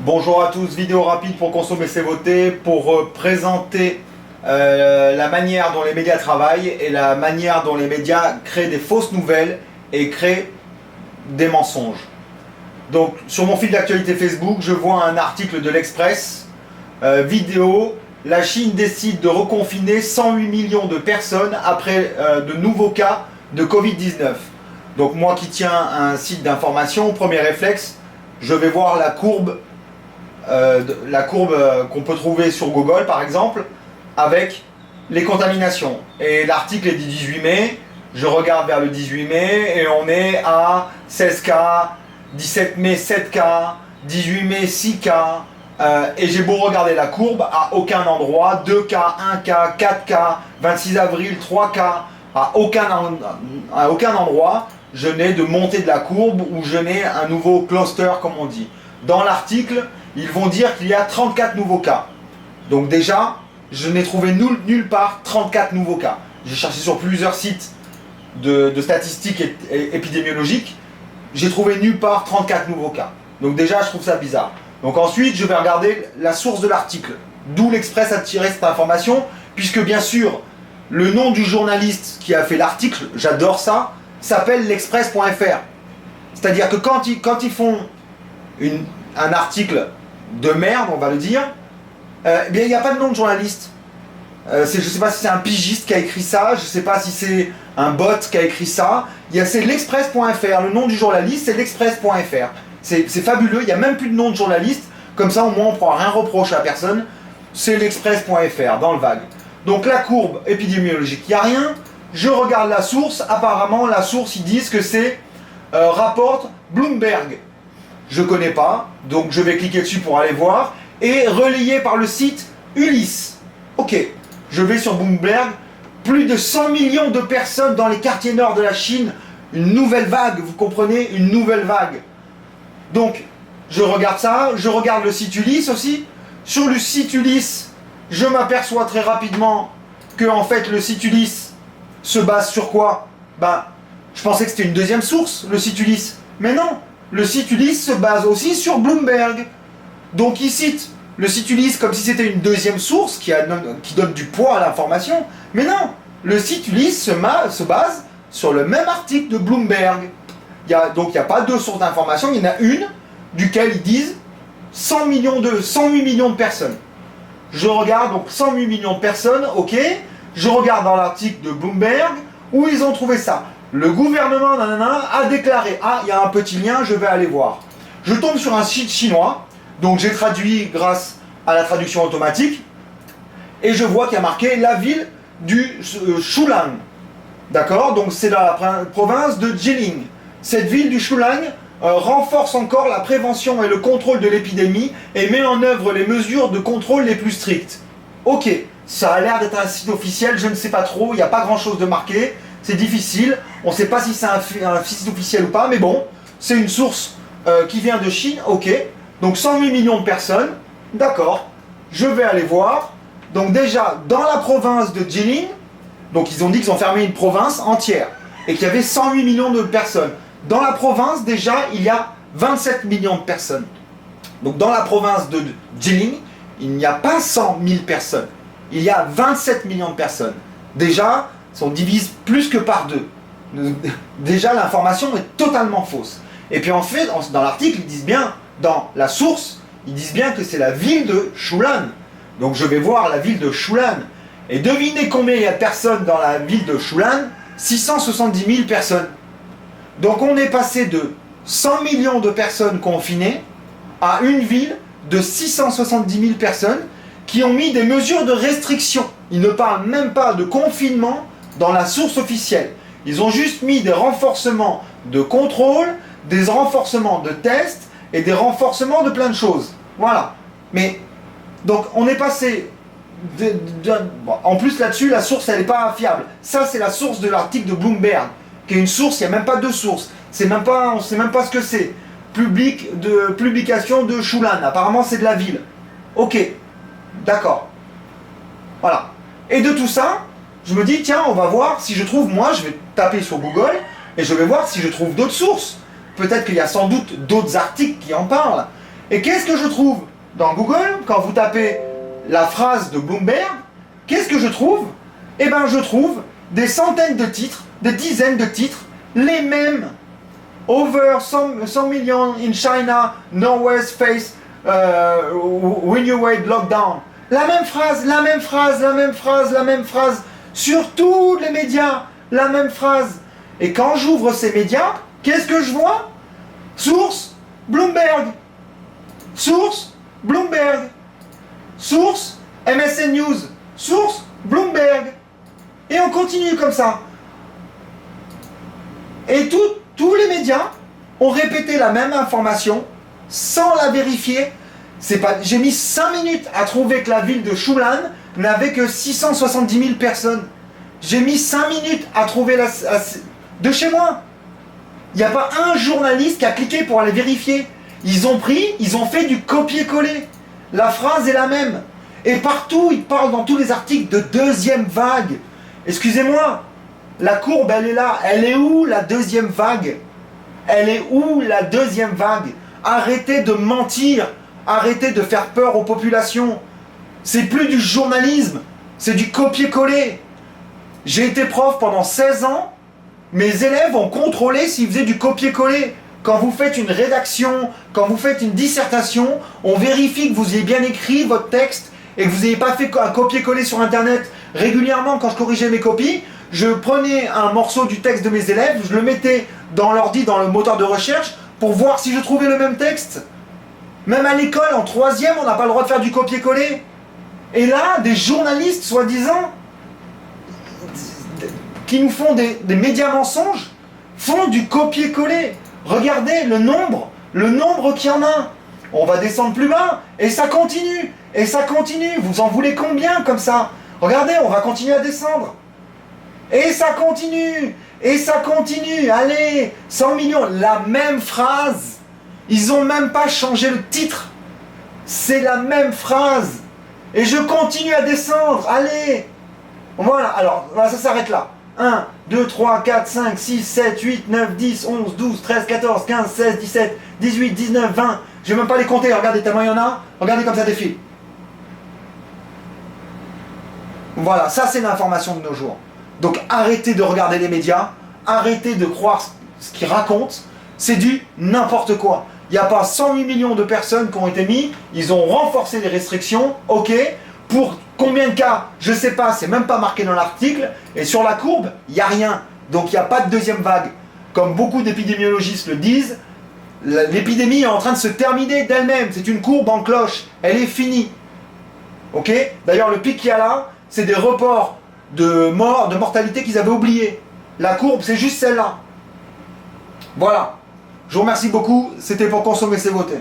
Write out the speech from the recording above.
Bonjour à tous, vidéo rapide pour consommer ses votés, pour présenter la manière dont les médias travaillent et la manière dont les médias créent des fausses nouvelles et créent des mensonges. Donc sur mon fil d'actualité Facebook, je vois un article de l'Express, vidéo, la Chine décide de reconfiner 108 millions de personnes après de nouveaux cas de Covid-19. Donc moi qui tiens un site d'information, premier réflexe, je vais voir la courbe qu'on peut trouver sur Google par exemple, avec les contaminations. Et l'article est du 18 mai, je regarde vers le 18 mai et on est à 16 cas, 17 mai 7 cas, 18 mai 6 cas, et j'ai beau regarder la courbe, à aucun endroit, 2 cas, 1 cas, 4 cas, 26 avril, 3 cas, à aucun endroit, je n'ai de montée de la courbe ou je n'ai un nouveau cluster comme on dit. Dans l'article, ils vont dire qu'il y a 34 nouveaux cas. Donc déjà, je n'ai trouvé nulle part 34 nouveaux cas. J'ai cherché sur plusieurs sites de statistiques épidémiologiques. J'ai trouvé nulle part 34 nouveaux cas. Donc déjà, je trouve ça bizarre. Donc ensuite, je vais regarder la source de l'article. D'où l'Express a tiré cette information, puisque bien sûr, le nom du journaliste qui a fait l'article, j'adore ça, s'appelle l'express.fr. C'est-à-dire que quand ils font un article de merde, on va le dire, eh bien il n'y a pas de nom de journaliste. Je ne sais pas si c'est un pigiste qui a écrit ça, je ne sais pas si c'est un bot qui a écrit ça. C'est l'express.fr, le nom du journaliste c'est l'express.fr. C'est fabuleux, il n'y a même plus de nom de journaliste, comme ça au moins on ne pourra rien reprocher à personne. C'est l'express.fr dans le vague. Donc la courbe épidémiologique, il n'y a rien. Je regarde la source, apparemment la source ils disent que c'est rapporte Bloomberg. Je ne connais pas, donc je vais cliquer dessus pour aller voir, et relayé par le site Ulysse. Ok, je vais sur Bloomberg, plus de 100 millions de personnes dans les quartiers nord de la Chine, une nouvelle vague, vous comprenez, une nouvelle vague. Donc, je regarde ça, je regarde le site Ulysse aussi. Sur le site Ulysse, je m'aperçois très rapidement que en fait le site Ulysse se base sur quoi? Je pensais que c'était une deuxième source, le site Ulysse, mais non. Le site Ulysse se base aussi sur Bloomberg. Donc il cite le site Ulysse comme si c'était une deuxième source qui donne du poids à l'information. Mais non, le site Ulysse se base sur le même article de Bloomberg. Donc il n'y a pas deux sources d'information, il y en a une duquel ils disent 108 millions de personnes. Je regarde donc 108 millions de personnes, ok. Je regarde dans l'article de Bloomberg où ils ont trouvé ça. Le gouvernement a déclaré, ah, il y a un petit lien, je vais aller voir. Je tombe sur un site chinois, donc j'ai traduit grâce à la traduction automatique, et je vois qu'il y a marqué la ville du Shulan. D'accord? Donc c'est dans la province de Jiling. Cette ville du Shulan renforce encore la prévention et le contrôle de l'épidémie et met en œuvre les mesures de contrôle les plus strictes. Ok, ça a l'air d'être un site officiel, je ne sais pas trop, il n'y a pas grand chose de marqué. C'est difficile, on ne sait pas si c'est un site officiel ou pas, mais bon, c'est une source qui vient de Chine, ok. Donc 108 millions de personnes, d'accord, je vais aller voir. Donc déjà, dans la province de Jiling, donc ils ont dit qu'ils ont fermé une province entière, et qu'il y avait 108 millions de personnes. Dans la province, déjà, il y a 27 millions de personnes. Donc dans la province de Jiling, il n'y a pas 100 000 personnes, il y a 27 millions de personnes. Déjà, on divise plus que par deux. Déjà, l'information est totalement fausse. Et puis en fait, dans l'article, ils disent bien, dans la source, ils disent bien que c'est la ville de Shulan. Donc je vais voir la ville de Shulan. Et devinez combien il y a de personnes dans la ville de Shulan? 670 000 personnes. Donc on est passé de 100 millions de personnes confinées à une ville de 670 000 personnes qui ont mis des mesures de restriction. Ils ne parlent même pas de confinement dans la source officielle. Ils ont juste mis des renforcements de contrôle, des renforcements de tests et des renforcements de plein de choses. Voilà. Mais, donc, on est passé... en plus, là-dessus, la source, elle n'est pas fiable. Ça, c'est la source de l'article de Bloomberg, qui est une source, il n'y a même pas deux sources. On ne sait même pas ce que c'est. Publication de Shulan. Apparemment, c'est de la ville. Ok. D'accord. Voilà. Et de tout ça, je me dis, tiens, on va voir si je trouve, moi, je vais taper sur Google, et je vais voir si je trouve d'autres sources. Peut-être qu'il y a sans doute d'autres articles qui en parlent. Et qu'est-ce que je trouve dans Google, quand vous tapez la phrase de Bloomberg, qu'est-ce que je trouve? Eh bien, je trouve des centaines de titres, des dizaines de titres, les mêmes. Over 100 millions in China, Northwest face renewed lockdown. La même phrase, la même phrase, la même phrase, la même phrase, sur tous les médias, la même phrase. Et quand j'ouvre ces médias, qu'est-ce que je vois? Source, Bloomberg. Source, Bloomberg. Source, MSN News. Source, Bloomberg. Et on continue comme ça. Et tous les médias ont répété la même information sans la vérifier. J'ai mis 5 minutes à trouver que la ville de Shulan n'avait que 670 000 personnes. J'ai mis 5 minutes à trouver de chez moi. Il n'y a pas un journaliste qui a cliqué pour aller vérifier. Ils ont fait du copier-coller. La phrase est la même. Et partout, ils parlent dans tous les articles de deuxième vague. Excusez-moi, la courbe, elle est là. Elle est où la deuxième vague? Elle est où la deuxième vague? Arrêtez de mentir. Arrêtez de faire peur aux populations. C'est plus du journalisme, c'est du copier-coller. J'ai été prof pendant 16 ans. Mes élèves ont contrôlé s'ils faisaient du copier-coller. Quand vous faites une rédaction, quand vous faites une dissertation, on vérifie que vous ayez bien écrit votre texte et que vous n'ayez pas fait un copier-coller sur Internet. Régulièrement, quand je corrigeais mes copies, je prenais un morceau du texte de mes élèves, je le mettais dans l'ordi, dans le moteur de recherche, pour voir si je trouvais le même texte. Même à l'école, en 3e, on n'a pas le droit de faire du copier-coller. Et là, des journalistes, soi-disant, qui nous font des médias mensonges, font du copier-coller. Regardez le nombre qu'il y en a. On va descendre plus bas, et ça continue, et ça continue. Vous en voulez combien comme ça? Regardez, on va continuer à descendre. Et ça continue, et ça continue. Allez, 100 millions, la même phrase. Ils n'ont même pas changé le titre. C'est la même phrase. Et je continue à descendre. Allez. Voilà, alors, ça s'arrête là. 1, 2, 3, 4, 5, 6, 7, 8, 9, 10, 11, 12, 13, 14, 15, 16, 17, 18, 19, 20. Je ne vais même pas les compter. Regardez tellement il y en a. Regardez comme ça défile. Voilà, ça c'est l'information de nos jours. Donc arrêtez de regarder les médias. Arrêtez de croire ce qu'ils racontent. C'est du n'importe quoi. Il n'y a pas 108 millions de personnes qui ont été mis, ils ont renforcé les restrictions, ok. Pour combien de cas, je ne sais pas, c'est même pas marqué dans l'article, et sur la courbe, il n'y a rien. Donc il n'y a pas de deuxième vague. Comme beaucoup d'épidémiologistes le disent, l'épidémie est en train de se terminer d'elle-même, c'est une courbe en cloche, elle est finie. Ok. D'ailleurs le pic qu'il y a là, c'est des reports de mort, de mortalité qu'ils avaient oubliés. La courbe, c'est juste celle-là. Voilà. Je vous remercie beaucoup, c'était pour consommer, c'est voter.